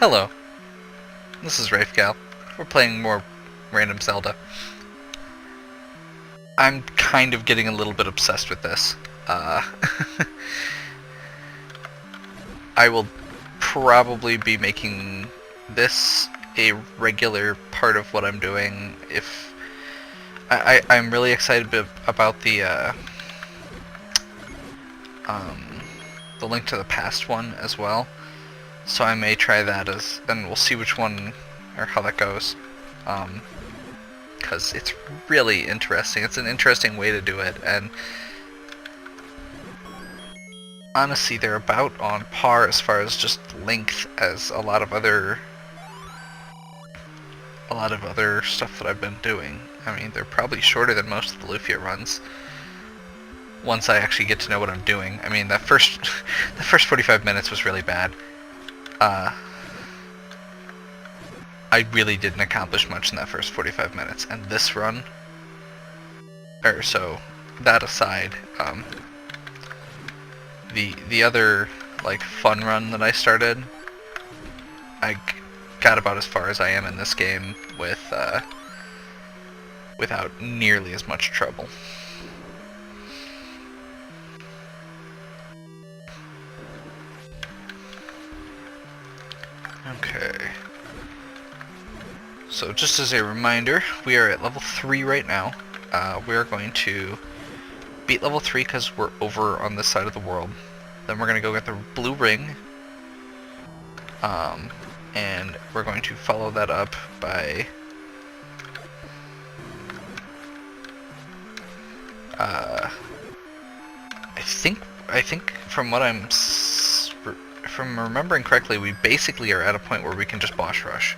Hello, this is Rafegal. We're playing more random Zelda. I'm kind of getting a little bit obsessed with this. I will probably be making this a regular part of what I'm doing if... I'm really excited about the Link to the Past one as well. So I may try that and we'll see which one, or how that goes. Because it's really interesting. It's an interesting way to do it, and honestly, they're about on par as far as just length as a lot of other stuff that I've been doing. I mean, they're probably shorter than most of the Lufia runs. Once I actually get to know what I'm doing. I mean, the first 45 minutes was really bad. I really didn't accomplish much in that first 45 minutes, and this run, so that aside, the other like fun run that I started, I got about as far as I am in this game without nearly as much trouble. Okay. So just as a reminder, we are at level 3 right now. We are going to beat level 3 because we're over on this side of the world. Then we're going to go get the blue ring. And we're going to follow that up by... I think from what from remembering correctly, we basically are at a point where we can just boss rush.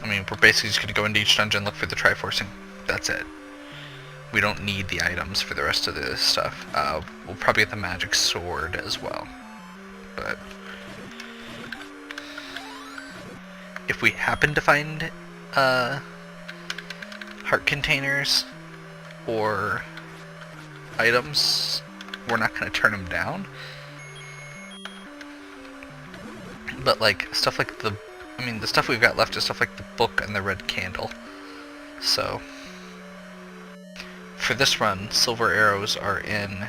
I mean, we're basically just going to go into each dungeon, look for the Triforce, and that's it. We don't need the items for the rest of this stuff. We'll probably get the magic sword as well. But if we happen to find heart containers or items, we're not going to turn them down. But like stuff like the stuff we've got left is stuff like the book and the red candle. So for this run, silver arrows are in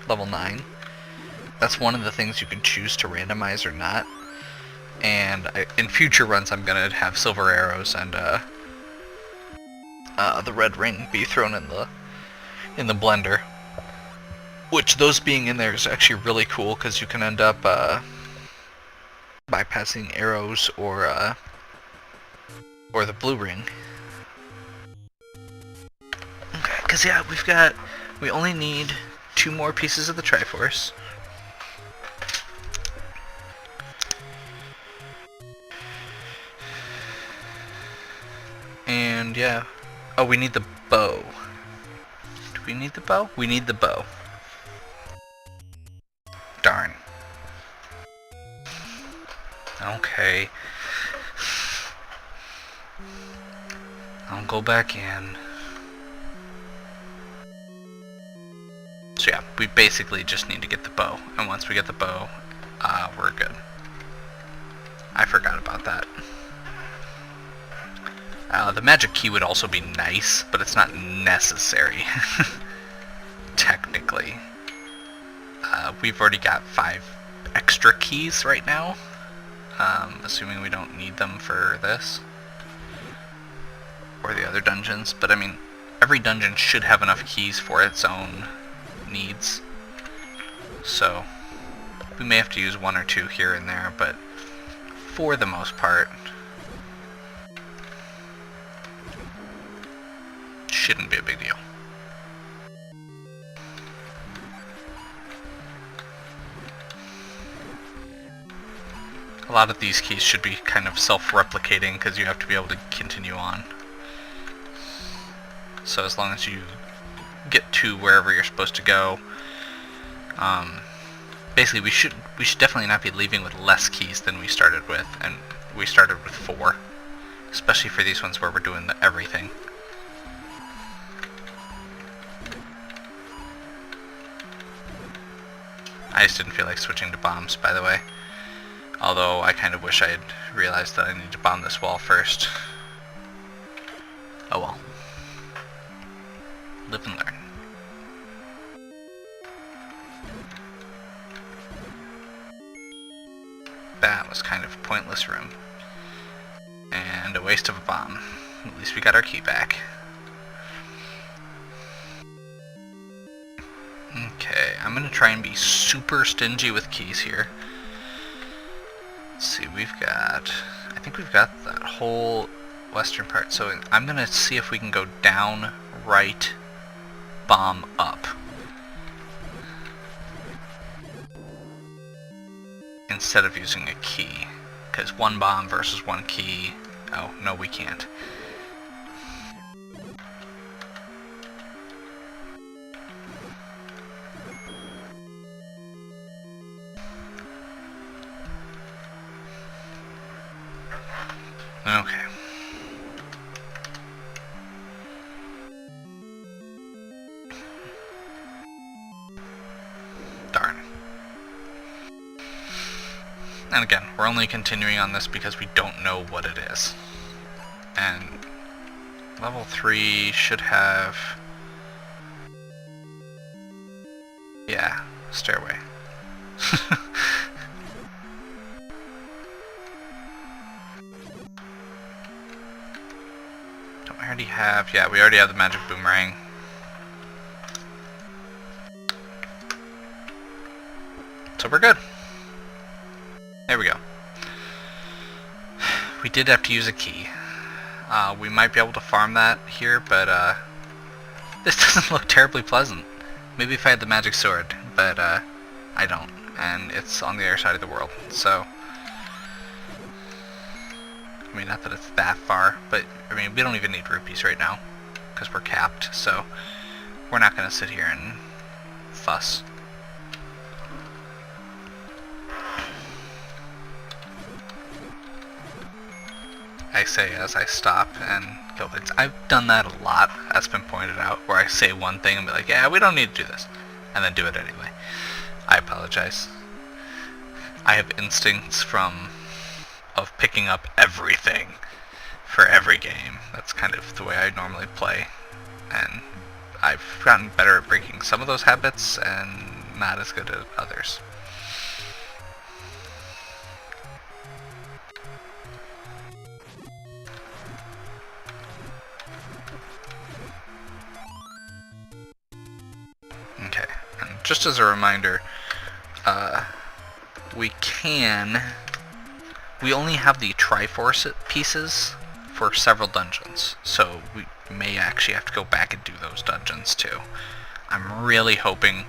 level 9. That's one of the things you can choose to randomize or not. And in future runs, I'm gonna have silver arrows and the red ring be thrown in the blender. Which those being in there is actually really cool because you can end up bypassing arrows or the blue ring. Okay, because yeah, we only need 2 more pieces of the Triforce. And yeah, oh, we need the bow. Do we need the bow? We need the bow. Darn. Okay. I'll go back in. So yeah, we basically just need to get the bow. And once we get the bow, we're good. I forgot about that. The magic key would also be nice, but it's not necessary. Technically. We've already got 5 extra keys right now. Assuming we don't need them for this. Or the other dungeons. But I mean, every dungeon should have enough keys for its own needs. So, we may have to use 1 or 2 here and there, but for the most part, shouldn't be a big deal. A lot of these keys should be kind of self-replicating because you have to be able to continue on. So as long as you get to wherever you're supposed to go, basically we should definitely not be leaving with less keys than we started with, and we started with 4, especially for these ones where we're doing everything. I just didn't feel like switching to bombs, by the way. Although I kind of wish I had realized that I need to bomb this wall first. Oh well. Live and learn. That was kind of a pointless room. And a waste of a bomb. At least we got our key back. Okay, I'm gonna try and be super stingy with keys here. Let's see, I think we've got that whole western part, so I'm gonna see if we can go down, right, bomb, up. Instead of using a key, because one bomb versus one key, oh, no we can't. Okay. Darn. And again, we're only continuing on this because we don't know what it is. And level 3 should have... yeah, stairway. Don't we already have... yeah, we already have the magic boomerang. So we're good. There we go. We did have to use a key. We might be able to farm that here, but this doesn't look terribly pleasant. Maybe if I had the magic sword, but I don't, and it's on the other side of the world, so... I mean, not that it's that far, but I mean, we don't even need rupees right now, because we're capped, so we're not going to sit here and fuss. I say as I stop and kill things. I've done that a lot, that's been pointed out, where I say one thing and be like, yeah, we don't need to do this, and then do it anyway. I apologize. I have instincts of picking up everything for every game. That's kind of the way I normally play, and I've gotten better at breaking some of those habits and not as good at others. Okay, and just as a reminder, we only have the Triforce pieces for several dungeons, so we may actually have to go back and do those dungeons too. I'm really hoping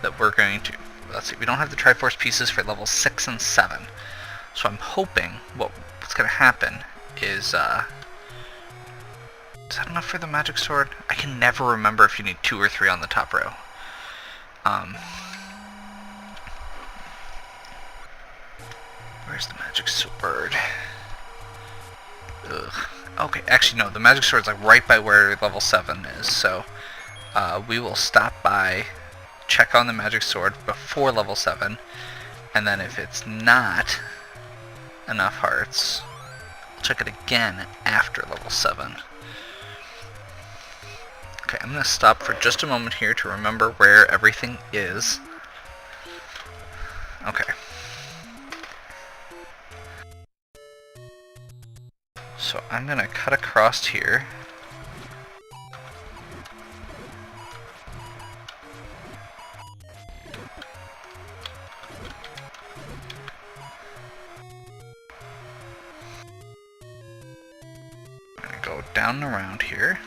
that we're going to, let's see, we don't have the Triforce pieces for levels 6 and 7, so I'm hoping what's going to happen is that enough for the magic sword? I can never remember if you need 2 or 3 on the top row. Where's the magic sword? Ugh. Okay, actually no, the magic sword's like right by where level 7 is, so we will stop by, check on the magic sword before level 7, and then if it's not enough hearts, we'll check it again after level 7. Okay, I'm going to stop for just a moment here to remember where everything is. Okay. So I'm going to cut across here. I'm going to go down and around here.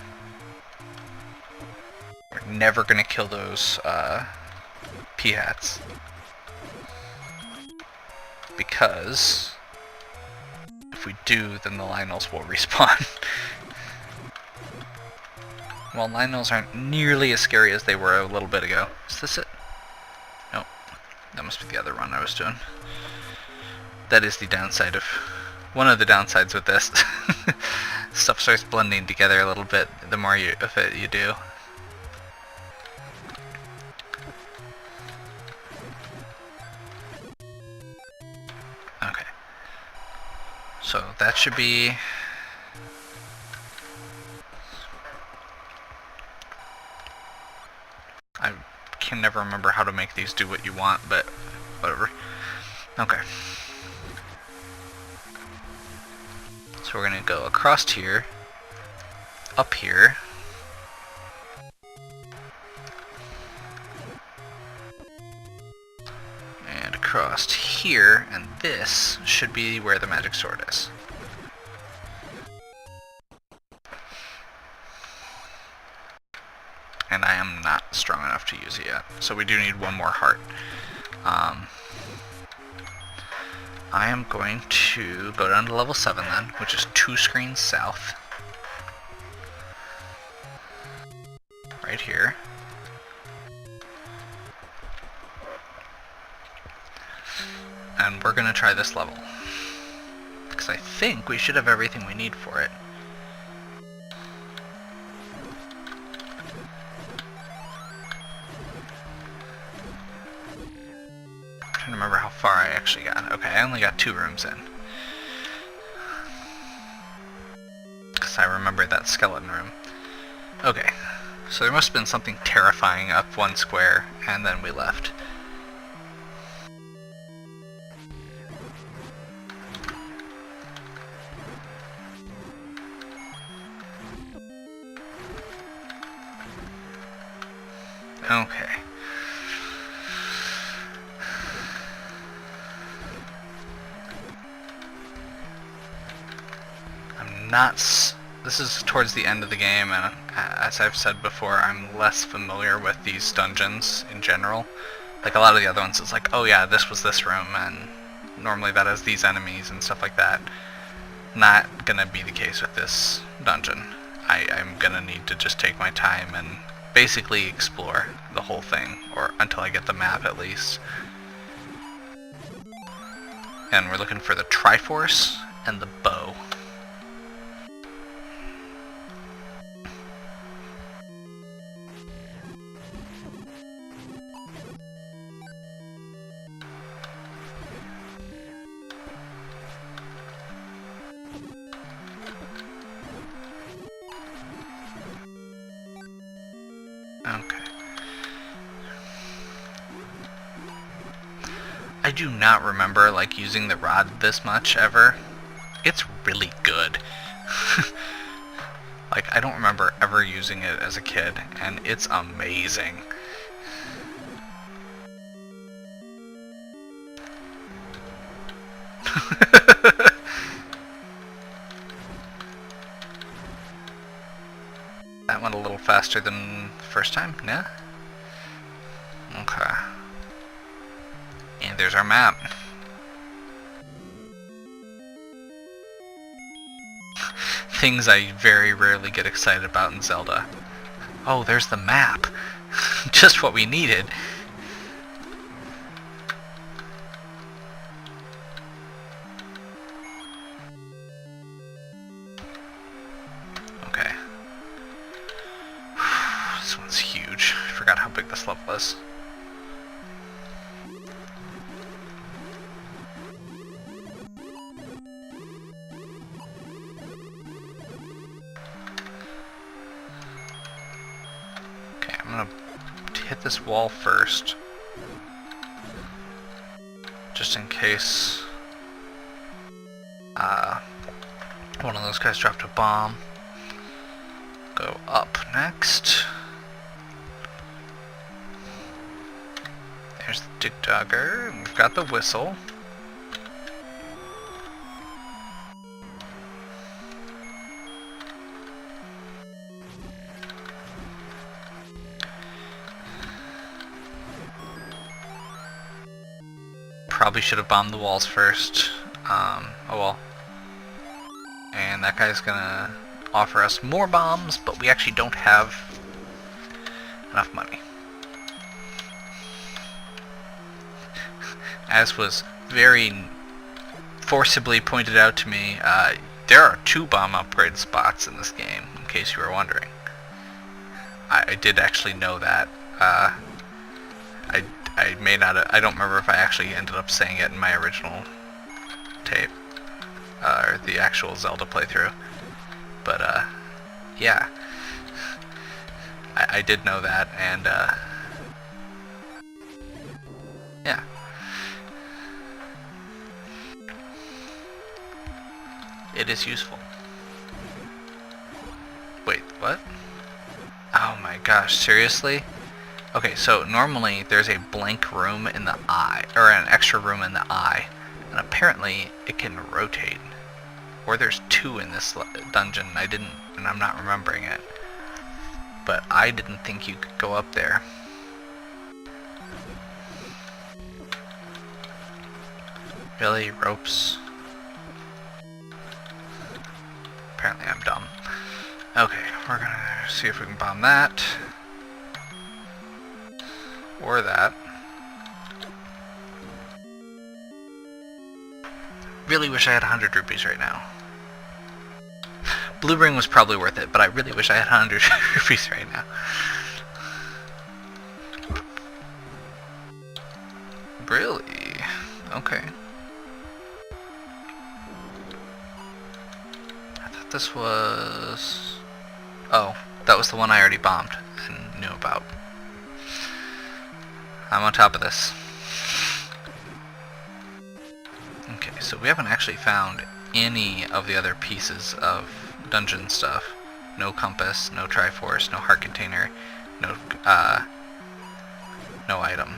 We're never going to kill those P-hats. Because if we do, then the Lionels will respawn. Well, Lionels aren't nearly as scary as they were a little bit ago. Is this it? Nope. That must be the other run I was doing. That is the downside of... one of the downsides with this. Stuff starts blending together a little bit the more of it you do. So that should be... I can never remember how to make these do what you want, but whatever. Okay. So we're going to go across here, up here, and across here, and this should be where the magic sword is. And I am not strong enough to use it yet, so we do need one more heart. I am going to go down to level 7 then, which is 2 screens south. Right here. And we're going to try this level. Because I think we should have everything we need for it. I don't remember how far I actually got. Okay, I only got 2 rooms in. Because I remember that skeleton room. Okay, so there must have been something terrifying up one square, and then we left. Okay. This is towards the end of the game, and as I've said before, I'm less familiar with these dungeons in general. Like a lot of the other ones, it's like, oh yeah, this was this room, and normally that has these enemies and stuff like that. Not gonna be the case with this dungeon. I'm gonna need to just take my time and basically explore the whole thing, or until I get the map at least. And we're looking for the Triforce and the bow. Okay. I do not remember like using the rod this much ever. It's really good. Like I don't remember ever using it as a kid, and it's amazing. That went a little faster than the first time, yeah? Okay. And there's our map. Things I very rarely get excited about in Zelda. Oh, there's the map. Just what we needed. Okay. This one's huge. I forgot how big this level is. I'm gonna hit this wall first, just in case one of those guys dropped a bomb. Go up next. There's the dig dogger. We've got the whistle. Probably should have bombed the walls first. Oh well. And that guy's gonna offer us more bombs, but we actually don't have enough money. As was very forcibly pointed out to me, there are 2 bomb upgrade spots in this game, in case you were wondering. I did actually know that. I may not. I don't remember if I actually ended up saying it in my original tape. or the actual Zelda playthrough. But yeah, I did know that, and yeah. It is useful. Wait, what? Oh my gosh, seriously? Okay, so normally there's a blank room in the eye, or an extra room in the eye, and apparently it can rotate. Or there's two in this dungeon, and I'm not remembering it. But I didn't think you could go up there. Really? Ropes? Apparently I'm dumb. Okay, we're gonna see if we can bomb that. Or that. Really wish I had 100 rupees right now. Blue ring was probably worth it, but I really wish I had 100 rupees right now. Really? Okay. I thought this was... Oh, that was the one I already bombed and knew about. I'm on top of this. Okay, so we haven't actually found any of the other pieces of dungeon stuff. No compass, no Triforce, no heart container, no item.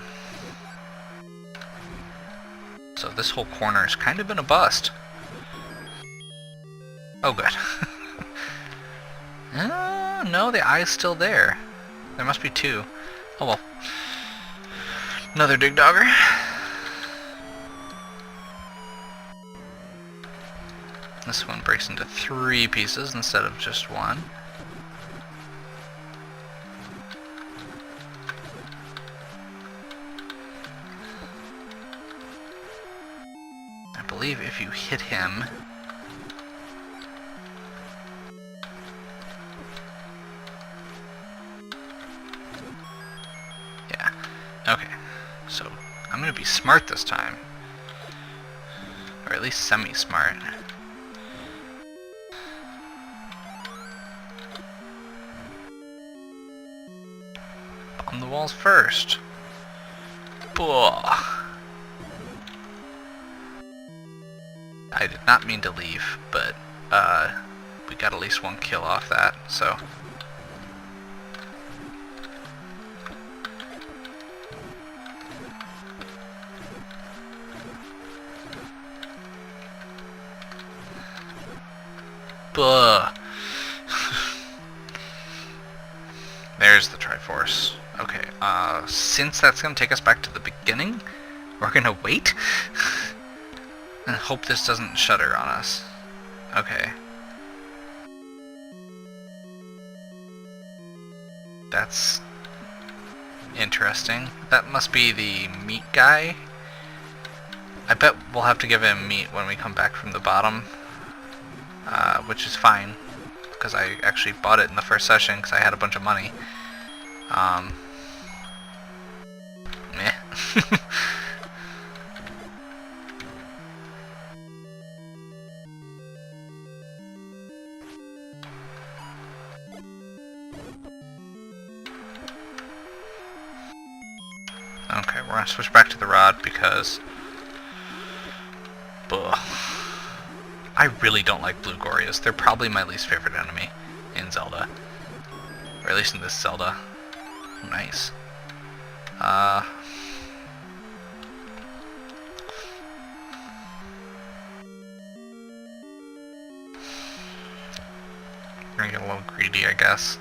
So this whole corner has kind of been a bust. Oh, good. No, the eye's still there. There must be two. Oh well. Another dig dogger. This one breaks into 3 pieces instead of just 1. I believe if you hit him... Yeah. Okay. So, I'm gonna be smart this time. Or at least semi-smart. On the walls first. Blah. I did not mean to leave, but we got at least 1 kill off that, so. Blah. There's the Triforce. Okay, since that's gonna take us back to the beginning, we're gonna wait and hope this doesn't shudder on us. Okay. That's interesting. That must be the meat guy. I bet we'll have to give him meat when we come back from the bottom, which is fine, because I actually bought it in the first session because I had a bunch of money. Meh. Okay, we're gonna switch back to the rod because... Ugh. I really don't like blue Gorias. They're probably my least favorite enemy in Zelda. Or at least in this Zelda. Nice. I'm gonna get a little greedy, I guess.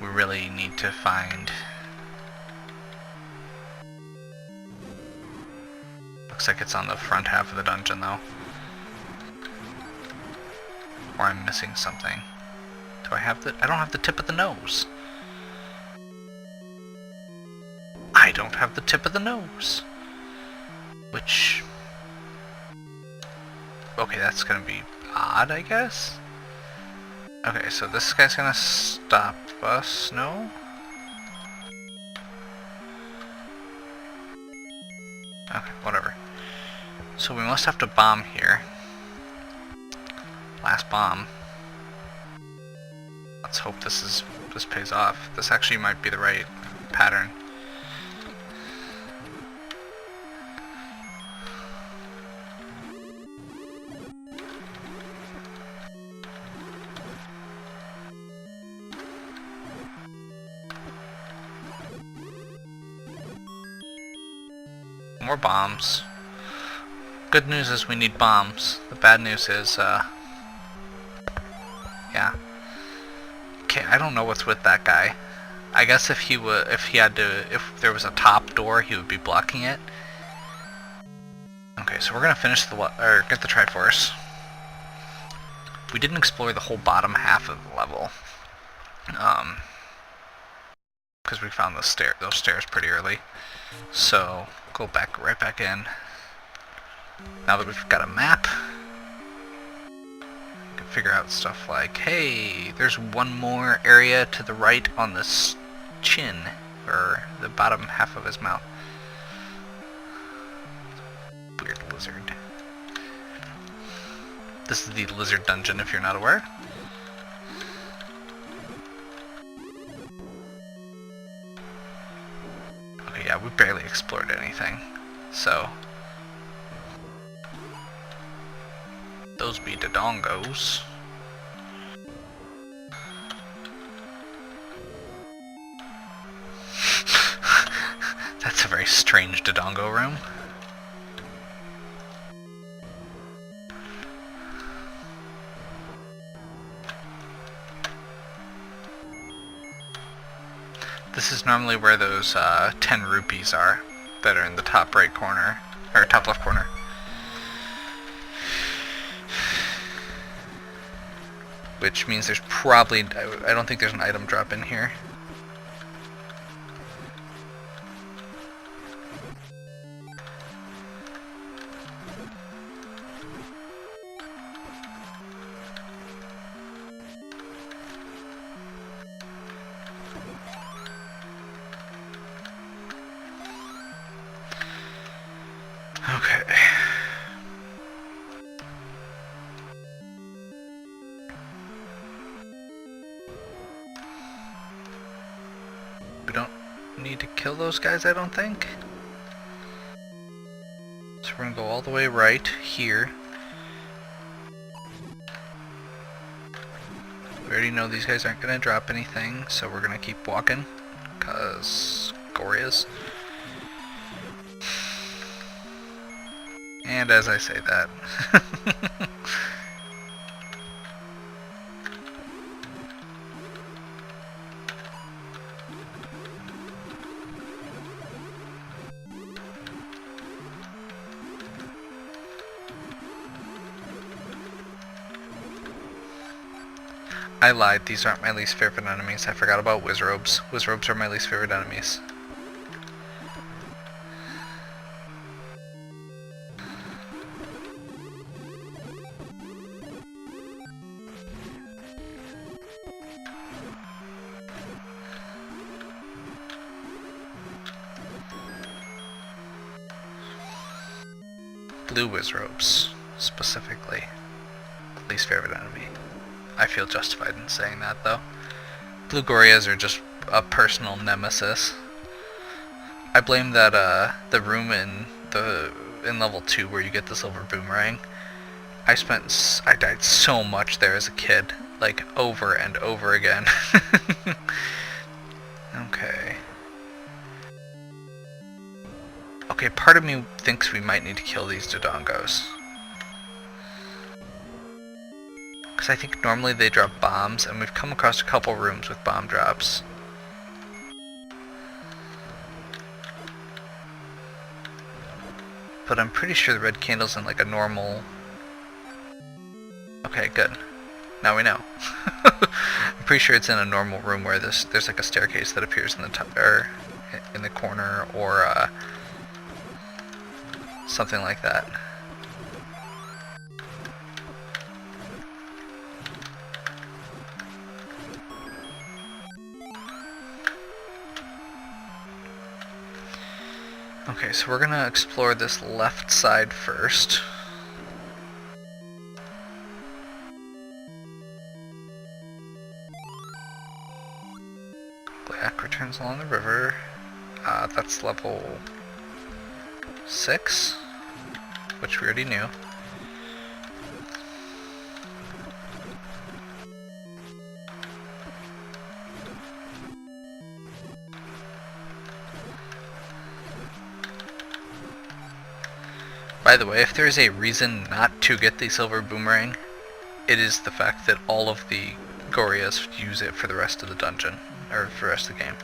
We really need to find... Looks like it's on the front half of the dungeon, though. Or I'm missing something. Do I have the... I don't have the tip of the nose. I don't have the tip of the nose. Which... Okay, that's gonna be odd, I guess? Okay, so this guy's gonna stop us, no? Okay, whatever. So we must have to bomb here. last bomb. Let's hope this pays off. This actually might be the right pattern. More bombs. Good news is we need bombs. The bad news is, yeah. Okay, I don't know what's with that guy. I guess if there was a top door, he would be blocking it. Okay, so we're gonna finish get the Triforce. We didn't explore the whole bottom half of the level, because we found those stairs pretty early. So go right back in. Now that we've got a map, we can figure out stuff like, hey, there's one more area to the right on this chin, or the bottom half of his mouth. Weird lizard. This is the lizard dungeon, if you're not aware. Okay, yeah, we barely explored anything, so those be the dongos. That's a very strange Dodongo room. This is normally where those 10 rupees are that are in the top right corner, or top left corner. Which means there's probably, I don't think there's an item drop in here. Okay. We don't need to kill those guys, I don't think. So we're gonna go all the way right here. We already know these guys aren't gonna drop anything, so we're gonna keep walking, cause Gorias. And as I say that, I lied, these aren't my least favorite enemies. I forgot about Wizrobes. Wizrobes are my least favorite enemies. Blue Wizrobes, specifically. Least favorite enemy. I feel justified in saying that, though. Blue Gorias are just a personal nemesis. I blame that, the room in level 2 where you get the silver boomerang. I died so much there as a kid. Like, over and over again. Okay. Okay, part of me thinks we might need to kill these Dodongos. Because I think normally they drop bombs, and we've come across a couple rooms with bomb drops. But I'm pretty sure the red candle's in like a normal... Okay, good. Now we know. I'm pretty sure it's in a normal room where there's like a staircase that appears in the top, or in the corner, or something like that. Okay, so we're gonna explore this left side first. bombs along the river. That's level 6, which we already knew. By the way, if there is a reason not to get the silver boomerang, it is the fact that all of the Gorias use it for the rest of the dungeon, or for the rest of the game.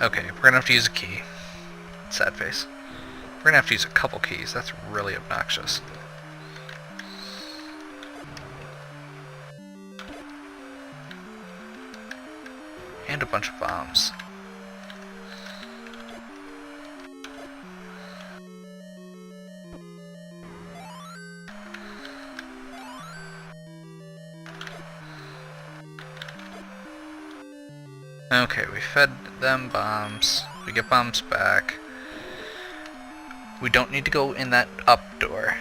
Okay, we're gonna have to use a key. Sad face. We're gonna have to use a couple keys. That's really obnoxious. And a bunch of bombs. Okay, we fed them bombs. We get bombs back. We don't need to go in that up door.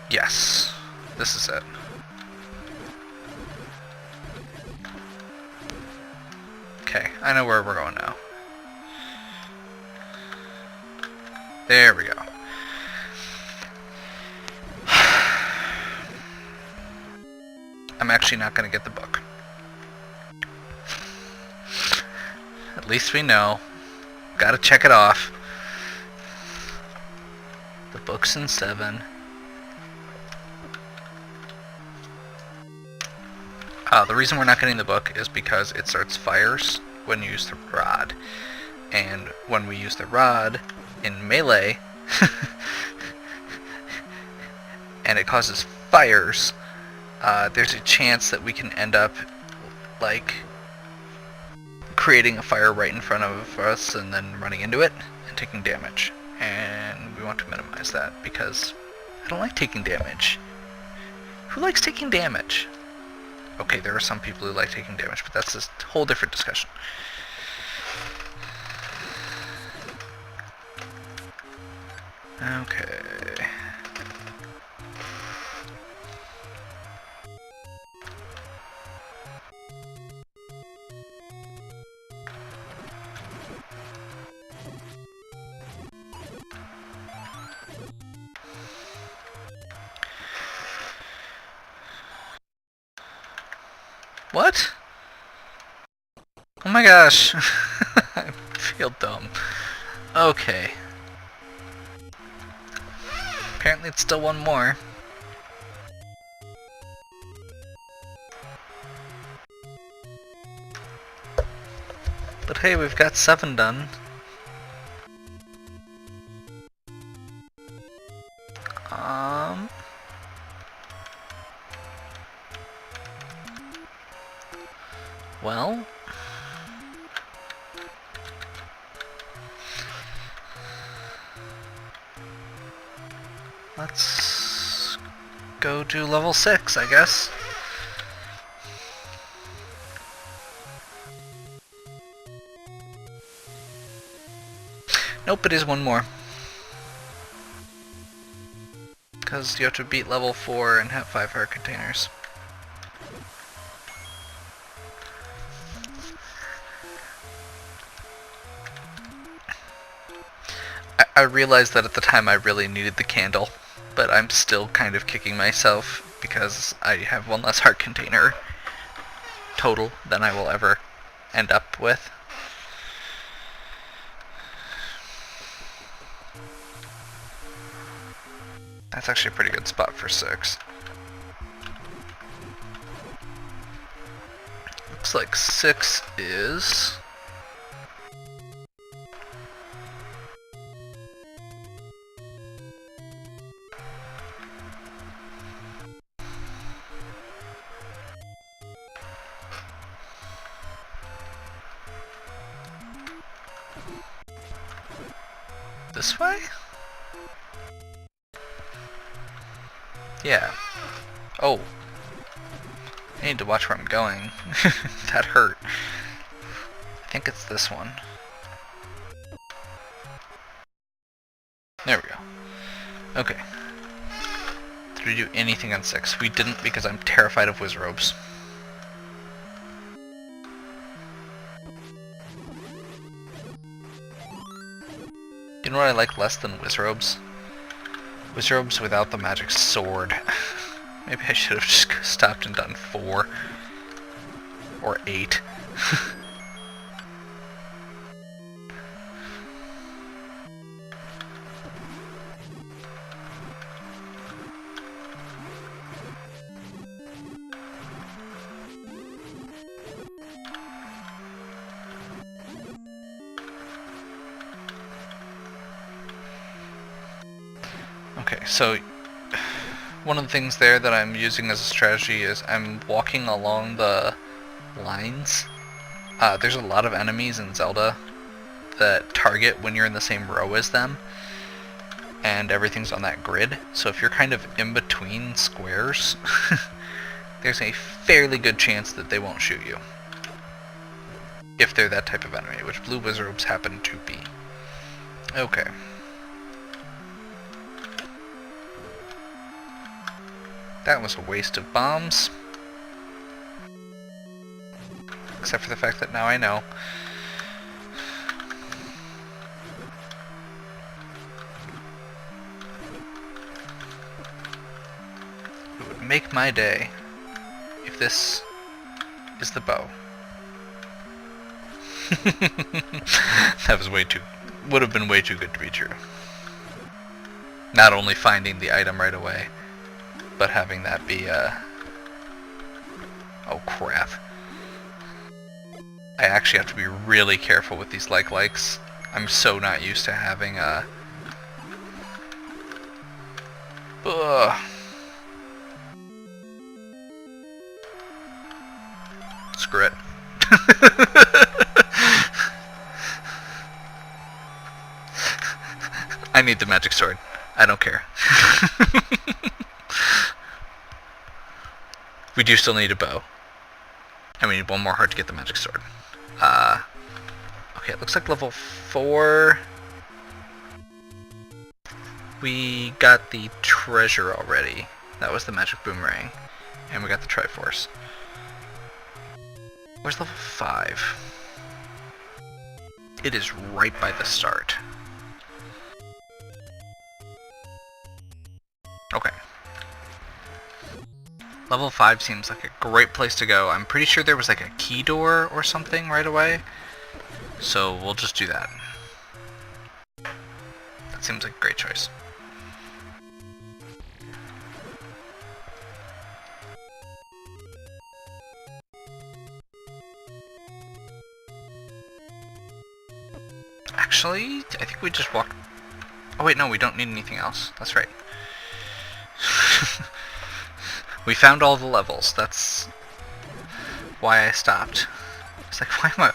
Yes, this is it. Okay, I know where we're going now. There we go. I'm actually not going to get the book. At least we know. Gotta check it off. The book's in 7. The reason we're not getting the book is because it starts fires when you use the rod. And when we use the rod in melee, and it causes fires, there's a chance that we can end up, like, creating a fire right in front of us and then running into it and taking damage. And we want to minimize that because I don't like taking damage. Who likes taking damage? Okay, there are some people who like taking damage, but that's a whole different discussion. Okay. What? Oh my gosh. I feel dumb. Okay. Apparently it's still one more. But hey, we've got 7 done. Well, let's go to level 6, I guess. Nope, it is one more. Because you have to beat level 4 and have 5 heart containers. I realized that at the time I really needed the candle, but I'm still kind of kicking myself because I have 1 less heart container total than I will ever end up with. That's actually a pretty good spot for 6. Looks like 6 is... this way? Yeah. Oh. I need to watch where I'm going. That hurt. I think it's this one. There we go. Okay. Did we do anything on 6? We didn't because I'm terrified of Wizrobes. You know what I like less than Wizrobes? Wizrobes without the magic sword. Maybe I should have just stopped and done 4. Or 8. Okay, so one of the things there that I'm using as a strategy is I'm walking along the lines. There's a lot of enemies in Zelda that target when you're in the same row as them, and everything's on that grid. So if you're kind of in between squares, there's a fairly good chance that they won't shoot you. If they're that type of enemy, which blue Wizrobes happen to be. Okay. That was a waste of bombs. Except for the fact that now I know. It would make my day if this is the bow. That was would have been way too good to be true. Not only finding the item right away, but having that be, oh crap. I actually have to be really careful with these likes. I'm so not used to having, Screw it. I need the magic sword. I don't care. We do still need a bow. And we need one more heart to get the magic sword. Okay, it looks like level 4. We got the treasure already. That was the magic boomerang. And we got the Triforce. Where's level 5? It is right by the start. Okay. Level 5 seems like a great place to go. I'm pretty sure there was like a key door or something right away. So we'll just do that. That seems like a great choice. Actually, I think we just walked... Oh wait, no, we don't need anything else. That's right. We found all the levels. That's why I stopped. It's like, why am I...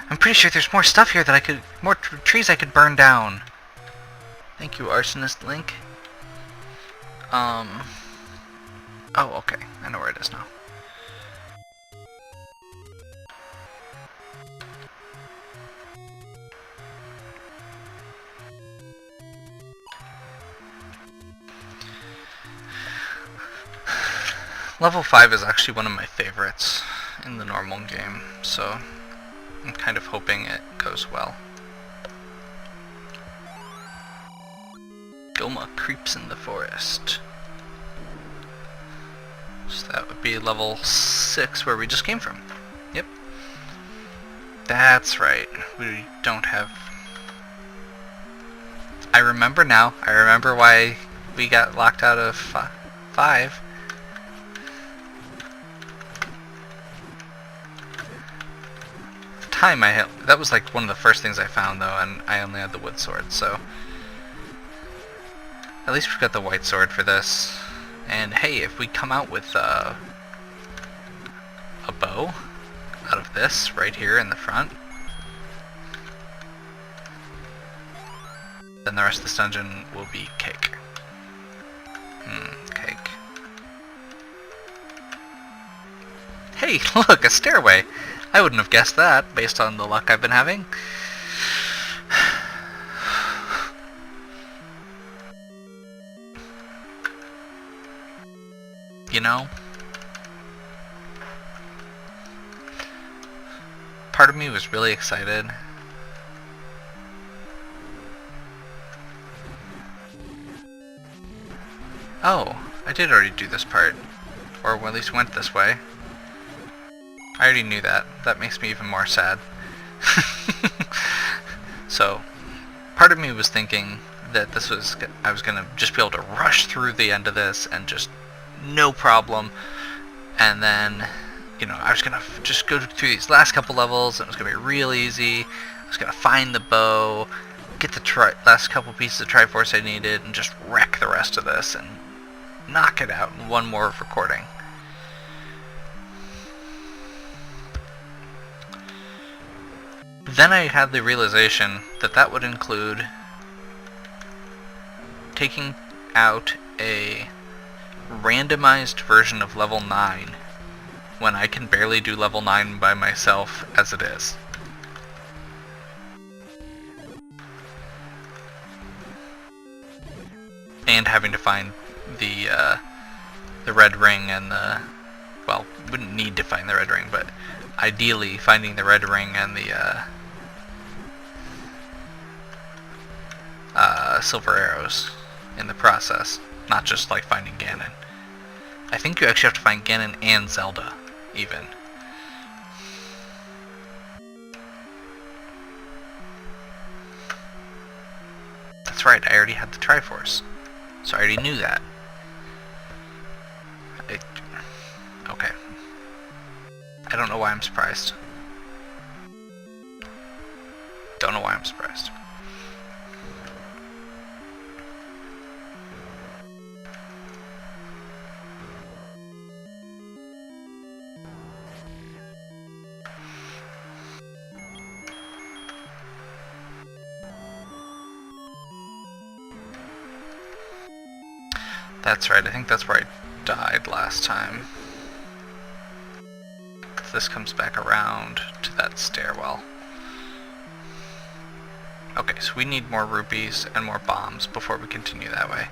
I'm pretty sure there's more stuff here that I could... More trees I could burn down. Thank you, Arsonist Link. Oh, okay. I know where it is now. Level 5 is actually one of my favorites in the normal game, so I'm kind of hoping it goes well. Goma creeps in the forest. So that would be level 6 where we just came from. Yep. That's right. We don't have... I remember now. I remember why we got locked out of 5. Time I hit, that was like one of the first things I found though, and I only had the wood sword, so at least we've got the white sword for this. And hey, if we come out with a bow out of this right here in the front, then the rest of this dungeon will be cake. Cake. Hey, look, a stairway! I wouldn't have guessed that, based on the luck I've been having. you know? Part of me was really excited. Oh, I did already do this part. Or at least went this way. I already knew that. That makes me even more sad. So, part of me was thinking that I was gonna just be able to rush through the end of this and just no problem. And then, you know, I was gonna just go through these last couple levels and it was gonna be real easy. I was gonna find the bow, get the last couple pieces of Triforce I needed, and just wreck the rest of this and knock it out in one more recording. Then I had the realization that that would include taking out a randomized version of level 9 when I can barely do level 9 by myself as it is. And having to find the red ring and the... well, wouldn't need to find the red ring, but ideally finding the red ring and the silver arrows in the process, not just like finding Ganon. I think you actually have to find Ganon and Zelda, even. That's right, I already had the Triforce, so I already knew that. Okay. I don't know why I'm surprised. Don't know why I'm surprised. That's right, I think that's where I died last time. This comes back around to that stairwell. Okay, so we need more rupees and more bombs before we continue that way.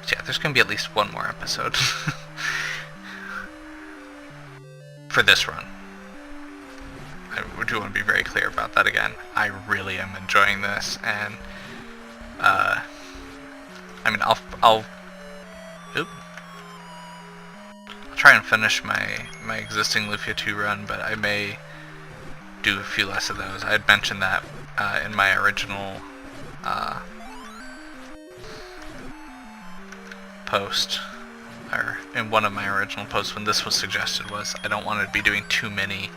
So yeah, there's gonna be at least one more episode. For this run. I do want to be very clear about that again. I really am enjoying this, and I mean, I'll try and finish my existing Lufia 2 run, but I may do a few less of those. I had mentioned that in my original post, or in one of my original posts when this was suggested, was I don't want to be doing too many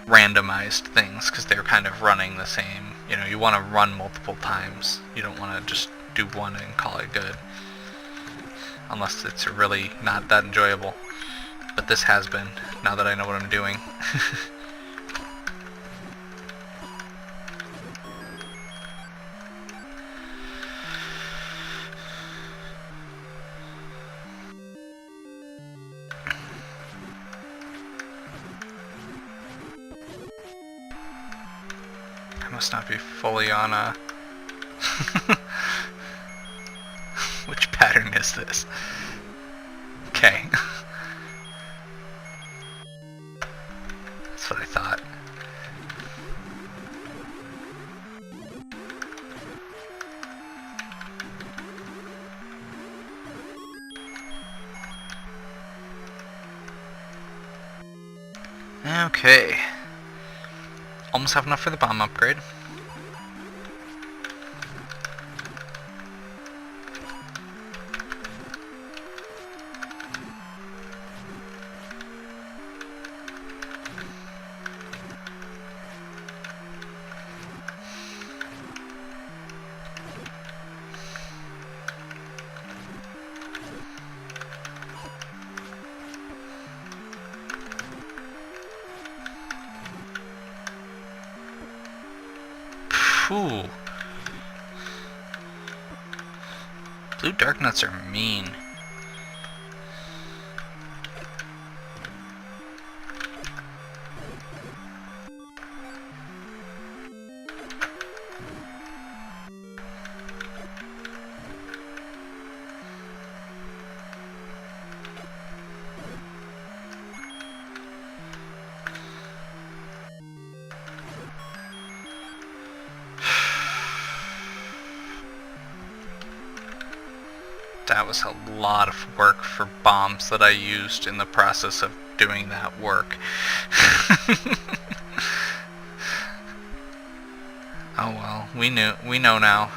randomized things, because they're kind of running the same. You know, you want to run multiple times. You don't want to just do one and call it good. Unless it's really not that enjoyable. But this has been, now that I know what I'm doing. I must not be fully on a... Which pattern is this? Okay. That's what I thought. Okay. Almost have enough for the bomb upgrade. Ooh. Blue dark nuts are mean. that was a lot of work for bombs that I used in the process of doing that work. Oh well, we know now.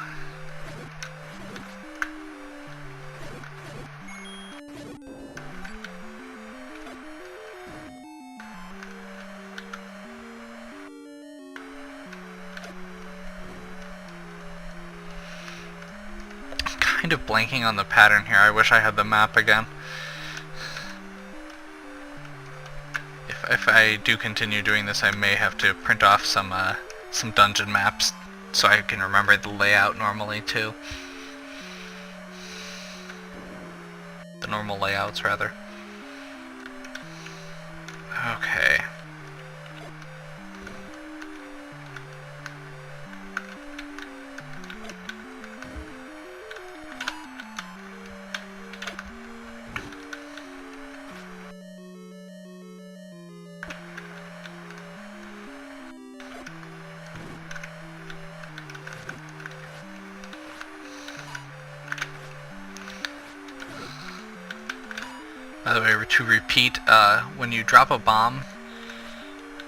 Kind of blanking on the pattern here. I wish I had the map again. If I do continue doing this, I may have to print off some dungeon maps so I can remember the layout normally too. The normal layouts, rather. Okay. By the way, to repeat, when you drop a bomb,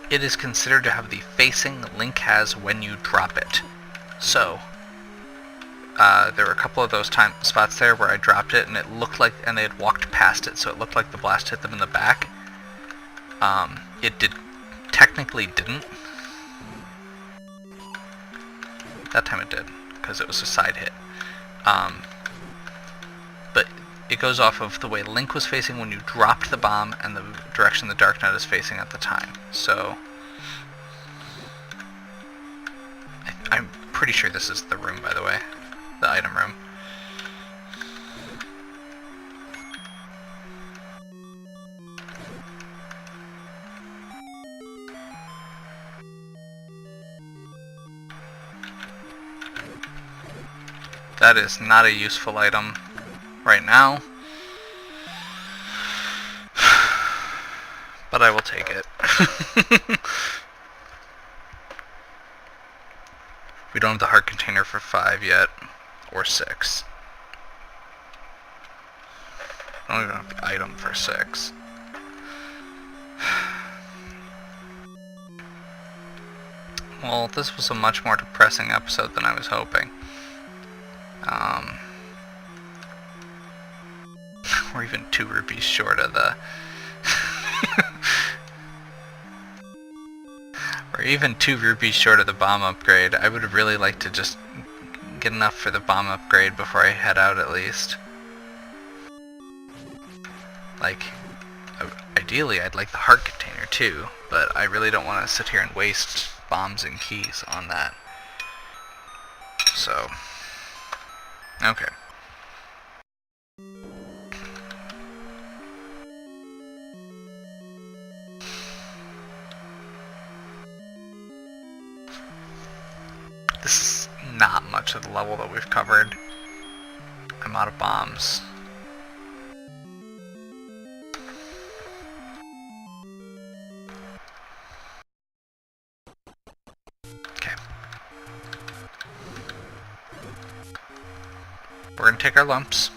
it is considered to have the facing Link has when you drop it. So, there were a couple of those spots there where I dropped it and it looked like, and they had walked past it, so it looked like the blast hit them in the back. It technically didn't. That time it did, because it was a side hit. But it goes off of the way Link was facing when you dropped the bomb and the direction the Dark Knight is facing at the time. So, I'm pretty sure this is the room, by the way. The item room. That is not a useful item right now, but I will take it. We don't have the heart container for 5 yet, or 6. I don't even have the item for 6. Well, this was a much more depressing episode than I was hoping. We're even 2 rupees short of the... We're even 2 rupees short of the bomb upgrade. I would have really liked to just get enough for the bomb upgrade before I head out at least. Like, ideally I'd like the heart container too, but I really don't want to sit here and waste bombs and keys on that. So, okay. This is not much of the level that we've covered. I'm out of bombs. Okay. We're gonna take our lumps.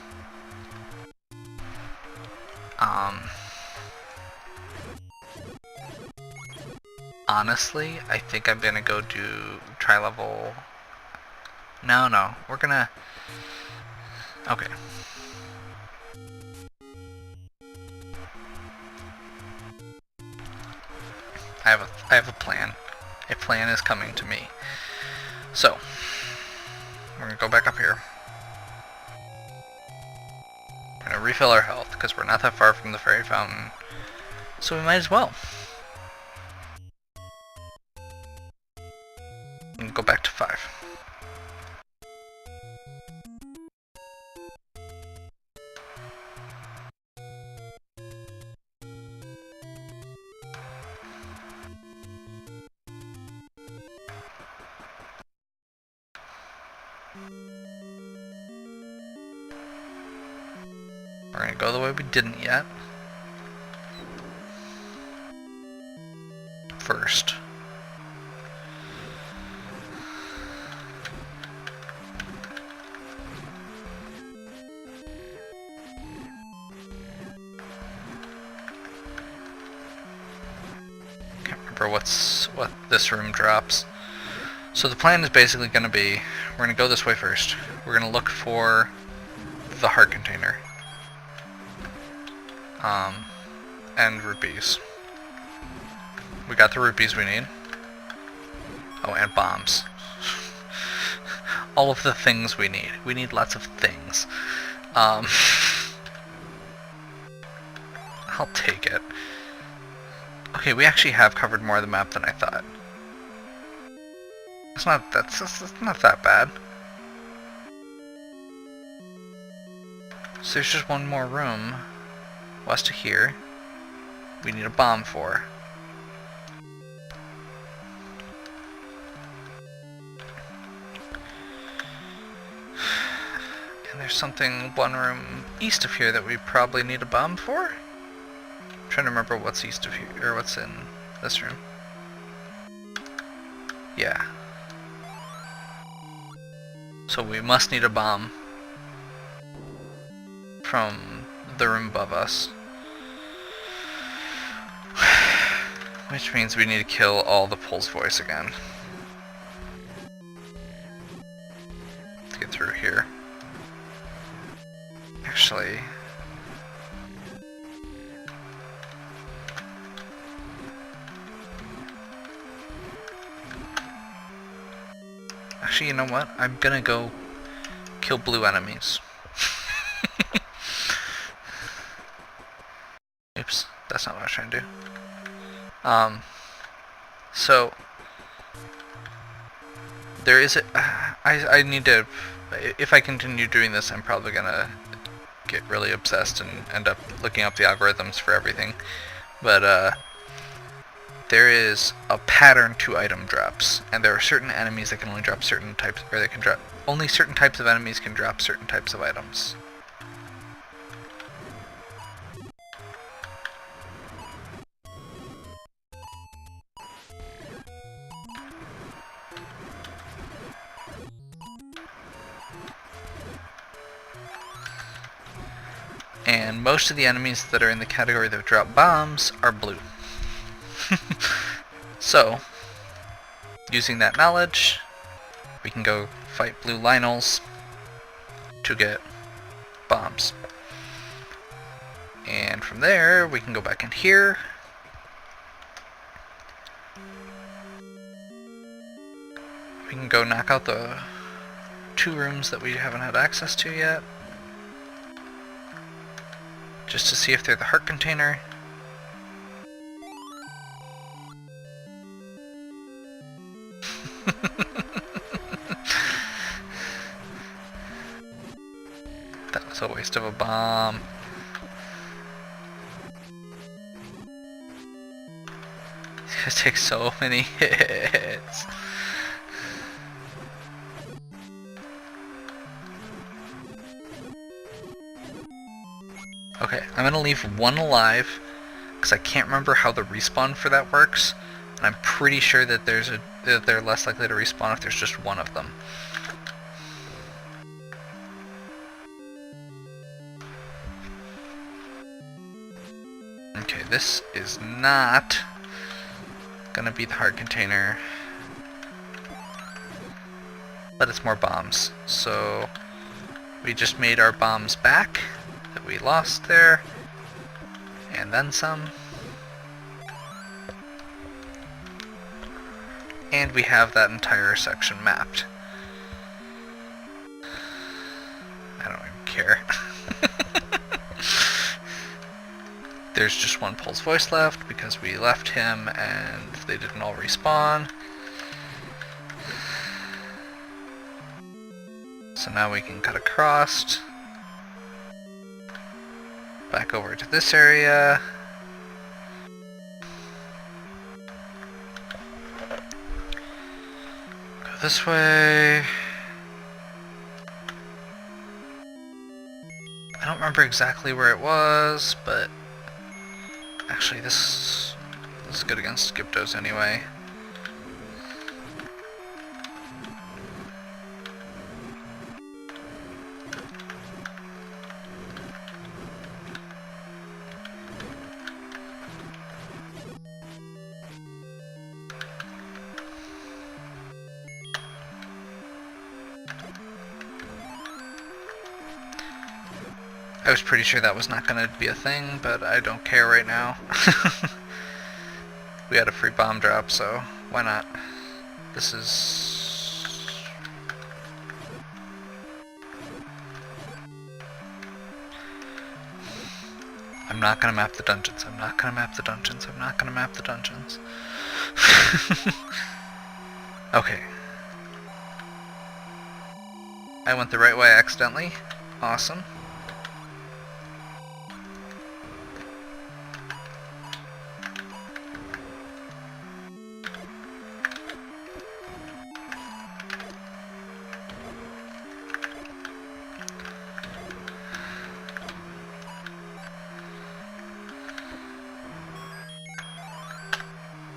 Honestly, I think I'm gonna go do tri-level. No, we're gonna. Okay. I have a plan. A plan is coming to me. So, we're gonna go back up here. We're gonna refill our health because we're not that far from the fairy fountain, so we might as well. And go back to 5. We're gonna go the way we didn't yet. First. remember what this room drops. So the plan is basically going to be, we're going to go this way first. We're going to look for the heart container. And rupees. We got the rupees we need. Oh, and bombs. All of the things we need. We need lots of things. I'll take it. Okay, we actually have covered more of the map than I thought. That's not that bad. So there's just one more room west of here. We need a bomb for. And there's one room east of here that we probably need a bomb for. I'm trying to remember what's east of here, or what's in this room. Yeah. So we must need a bomb from the room above us. Which means we need to kill all the Pulse Voice again. To get through here. Actually... Actually, you know what? I'm gonna go kill blue enemies. Oops, that's not what I was trying to do. So there is I need to, if I continue doing this, I'm probably gonna get really obsessed and end up looking up the algorithms for everything. But there is a pattern to item drops, and there are certain enemies that can only drop certain types, or they can drop, only certain types of enemies can drop certain types of items. And most of the enemies that are in the category that drop bombs are blue. So, using that knowledge, we can go fight blue Lionels to get bombs. And from there, we can go back in here. We can go knock out the 2 rooms that we haven't had access to yet. Just to see if they're the heart container. That was a waste of a bomb. These guys take so many hits. Okay, I'm gonna leave one alive because I can't remember how the respawn for that works, and I'm pretty sure that they're less likely to respawn if there's just one of them. Okay, this is not gonna be the heart container, but it's more bombs. So we just made our bombs back that we lost there, and then some. And we have that entire section mapped. I don't even care. There's just one Pulse Voice left because we left him and they didn't all respawn. So now we can cut across. Back over to this area. Go this way. I don't remember exactly where it was, but actually this is good against Gyptos anyway. I was pretty sure that was not going to be a thing, but I don't care right now. We had a free bomb drop, so why not? This is... I'm not going to map the dungeons. I'm not going to map the dungeons. I'm not going to map the dungeons. Okay. I went the right way accidentally. Awesome.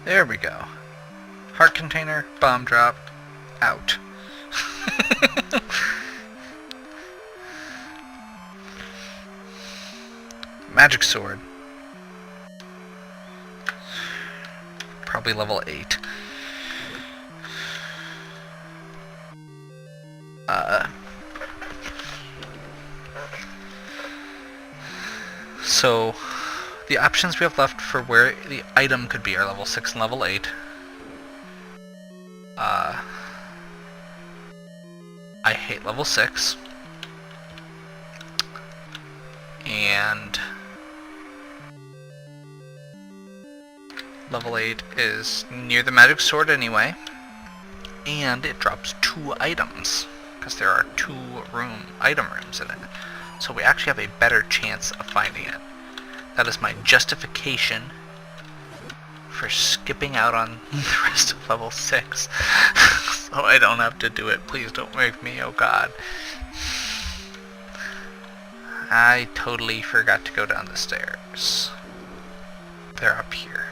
There we go. Heart container, bomb drop, out. Magic sword. Probably level 8. So the options we have left for where the item could be are level 6 and level 8. I hate level 6. And level 8 is near the magic sword anyway. And it drops 2 items, because there are 2 item rooms in it. So we actually have a better chance of finding it. That is my justification for skipping out on the rest of level 6. So I don't have to do it. Please don't make me, oh god. I totally forgot to go down the stairs. They're up here.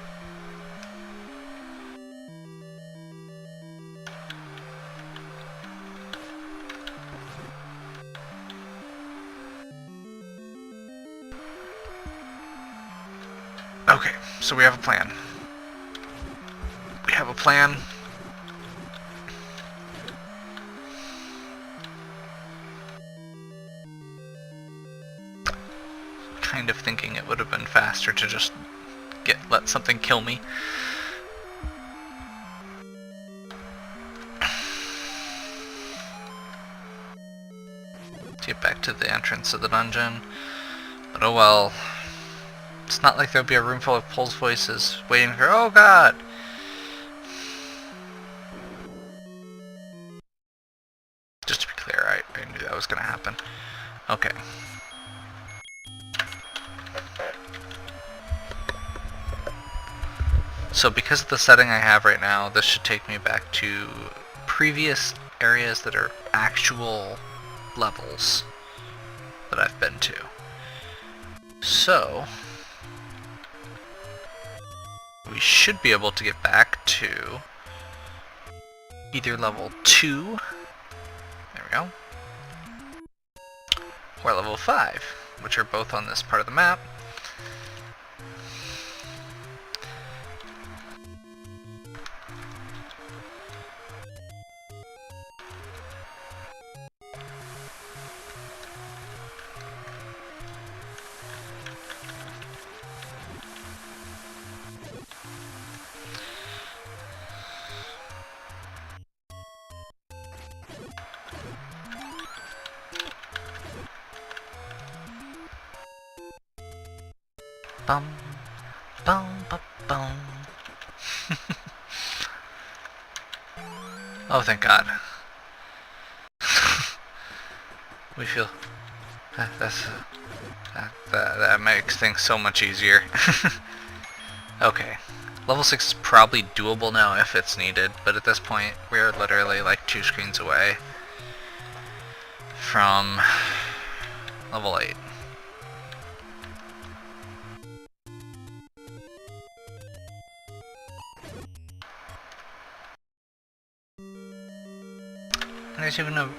Okay, so we have a plan. We have a plan. Kind of thinking it would have been faster to just let something kill me. Get back to the entrance of the dungeon. But oh well. It's not like there'll be a room full of Pols voices waiting for, oh god! Just to be clear, I knew that was going to happen. Okay. So because of the setting I have right now, this should take me back to previous areas that are actual levels that I've been to. So we should be able to get back to either level 2, there we go, or level 5, which are both on this part of the map. Bum, bum, bum, bum. Oh, thank God. We feel that makes things so much easier. Okay, level 6 is probably doable now if it's needed, but at this point we're literally like 2 screens away from level 8. And there's even a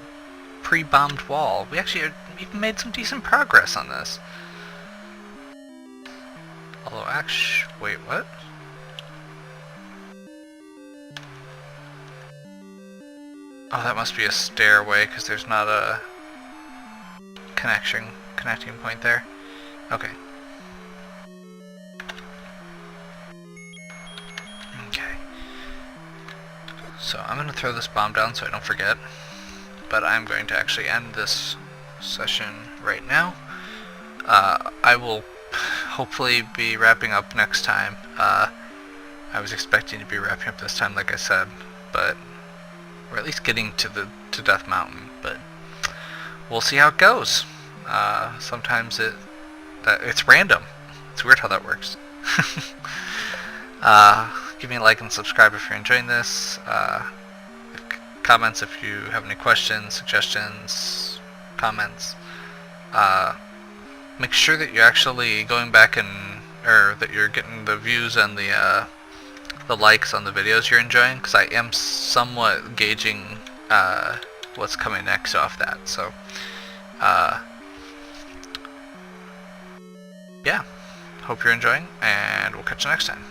pre-bombed wall. We actually even made some decent progress on this. Although, actually, wait, what? Oh, that must be a stairway, because there's not a connection connecting point there. Okay. Okay. So I'm going to throw this bomb down so I don't forget. But I'm going to actually end this session right now. I will hopefully be wrapping up next time. I was expecting to be wrapping up this time, like I said, but we're at least getting to Death Mountain. But we'll see how it goes. Sometimes it's random. It's weird how that works. Give me a like and subscribe if you're enjoying this. Comments if you have any questions, suggestions, comments. Make sure that you're actually going back or that you're getting the views and the likes on the videos you're enjoying, because I am somewhat gauging what's coming next off that. So, yeah, hope you're enjoying, and we'll catch you next time.